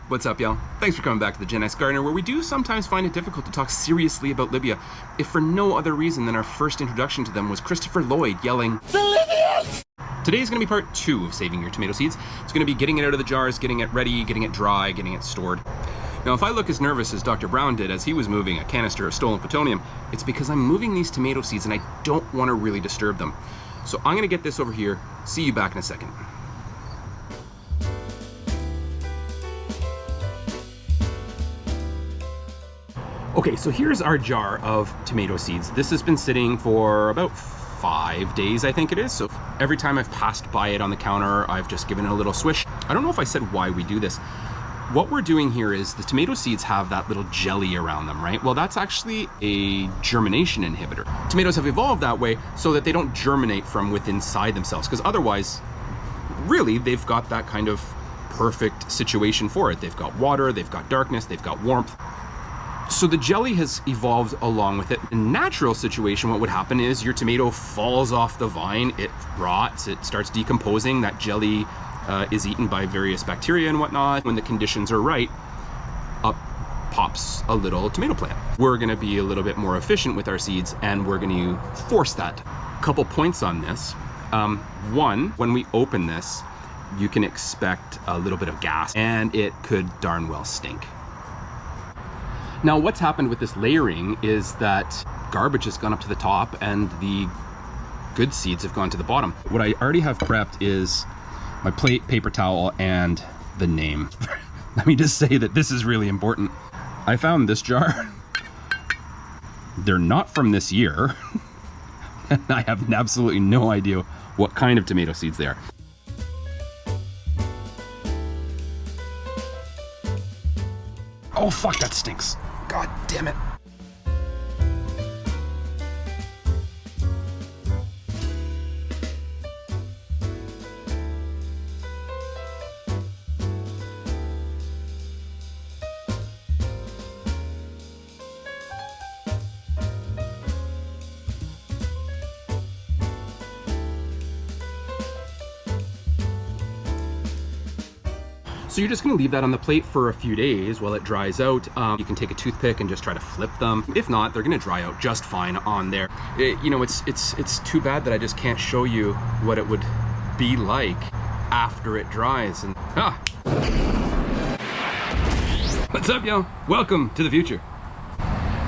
What's up, y'all? Thanks for coming back to the Gen X Gardener, where we do sometimes find it difficult to talk seriously about Libya, if for no other reason than our first introduction to them was Christopher Lloyd yelling, "The Libyans!" Today is going to be part 2 of saving your tomato seeds. It's going to be getting it out of the jars, getting it ready, getting it dry, getting it stored. Now, if I look as nervous as Dr. Brown did as he was moving a canister of stolen plutonium, it's because I'm moving these tomato seeds and I don't want to really disturb them. So I'm going to get this over here. See you back in a second. Okay, so here's our jar of tomato seeds. This has been sitting for about 5 days, I think it is. So every time I've passed by it on the counter, I've just given it a little swish. I don't know if I said why we do this. What we're doing here is the tomato seeds have that little jelly around them, right? Well, that's actually a germination inhibitor. Tomatoes have evolved that way so that they don't germinate from within inside themselves, because otherwise, really, they've got that kind of perfect situation for it. They've got water, they've got darkness, they've got warmth. So the jelly has evolved along with it. In a natural situation, what would happen is your tomato falls off the vine, it rots, it starts decomposing, that jelly is eaten by various bacteria and whatnot. When the conditions are right, up pops a little tomato plant. We're gonna be a little bit more efficient with our seeds and we're gonna force that. Couple points on this. One, when we open this, you can expect a little bit of gas and it could darn well stink. Now, what's happened with this layering is that garbage has gone up to the top and the good seeds have gone to the bottom. What I already have prepped is my plate, paper towel, and the name. Let me just say that this is really important. I found this jar. They're not from this year. And I have absolutely no idea what kind of tomato seeds they are. Oh, fuck, that stinks. God damn it. So you're just gonna leave that on the plate for a few days while it dries out. You can take a toothpick and just try to flip them. If not, they're gonna dry out just fine on there. You know, it's too bad that I just can't show you what it would be like after it dries. And what's up, y'all? Welcome to the future.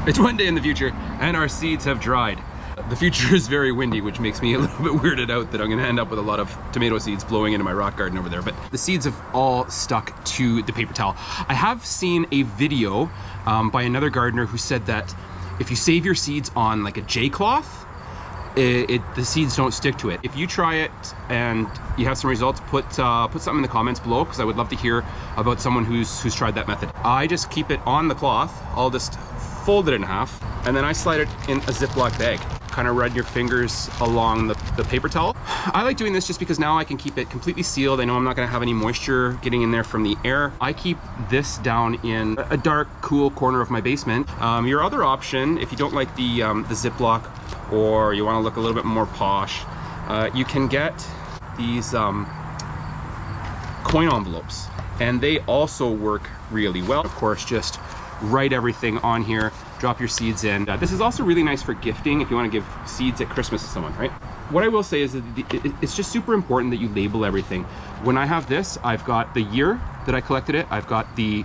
It's one day in the future and our seeds have dried. The future is very windy, which makes me a little bit weirded out that I'm gonna end up with a lot of tomato seeds blowing into my rock garden over there. But the seeds have all stuck to the paper towel. I have seen a video by another gardener who said that if you save your seeds on like a J-cloth, the seeds don't stick to it. If you try it and you have some results, put something in the comments below, because I would love to hear about someone who's tried that method. I just keep it on the cloth. I'll just fold it in half and then I slide it in a Ziploc bag. Kind of run your fingers along the paper towel. I like doing this just because now I can keep it completely sealed. I know I'm not gonna have any moisture getting in there from the air. I keep this down in a dark, cool corner of my basement. Your other option, if you don't like the Ziploc or you wanna look a little bit more posh, you can get these coin envelopes, and they also work really well. Of course, just write everything on here, drop your seeds in. This is also really nice for gifting if you want to give seeds at Christmas to someone, right? What I will say is that it's just super important that you label everything. When I have this, I've got the year that I collected it, I've got the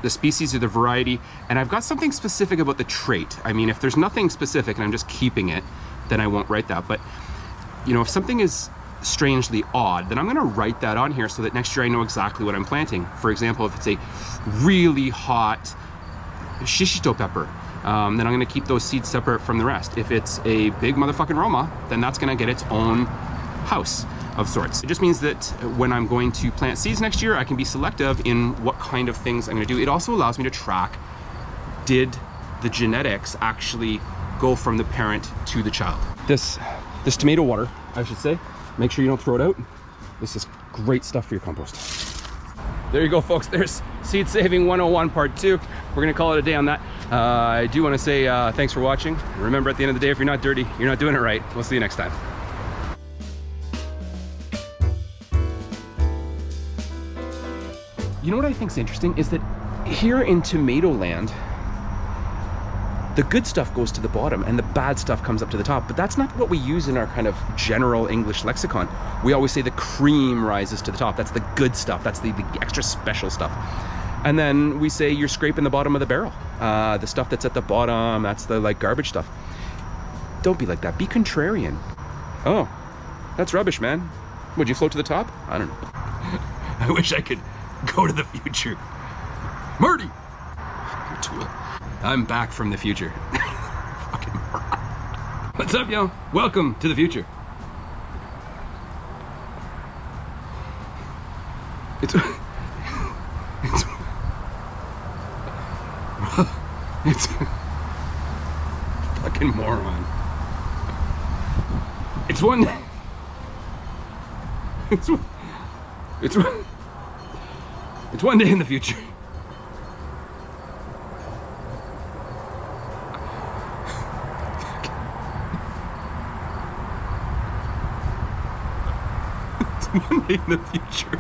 species or the variety, and I've got something specific about the trait. I mean, if there's nothing specific and I'm just keeping it, then I won't write that. But, you know, if something is strangely odd, then I'm gonna write that on here so that next year I know exactly what I'm planting. For example, if it's a really hot shishito pepper, then I'm gonna keep those seeds separate from the rest. If it's a big motherfucking Roma, then that's gonna get its own house of sorts. It just means that when I'm going to plant seeds next year, I can be selective in what kind of things I'm gonna do. It also allows me to track, did the genetics actually go from the parent to the child? This tomato water, I should say, make sure you don't throw it out. This is great stuff for your compost. There you go, folks. There's Seed Saving 101 Part 2. We're gonna call it a day on that. I do wanna say thanks for watching. Remember, at the end of the day, if you're not dirty, you're not doing it right. We'll see you next time. You know what I think's interesting is that here in tomato land, the good stuff goes to the bottom and the bad stuff comes up to the top. But that's not what we use in our kind of general English lexicon. We always say the cream rises to the top. That's the good stuff. That's the extra special stuff. And then we say you're scraping the bottom of the barrel. The stuff that's at the bottom, that's the like garbage stuff. Don't be like that. Be contrarian. Oh, that's rubbish, man. Would you float to the top? I don't know. I wish I could go to the future. Marty! I'm back from the future. Fucking moron. What's up, yo? Welcome to the future. It's fucking moron. It's one. It's one day in the future. It's one day in the future.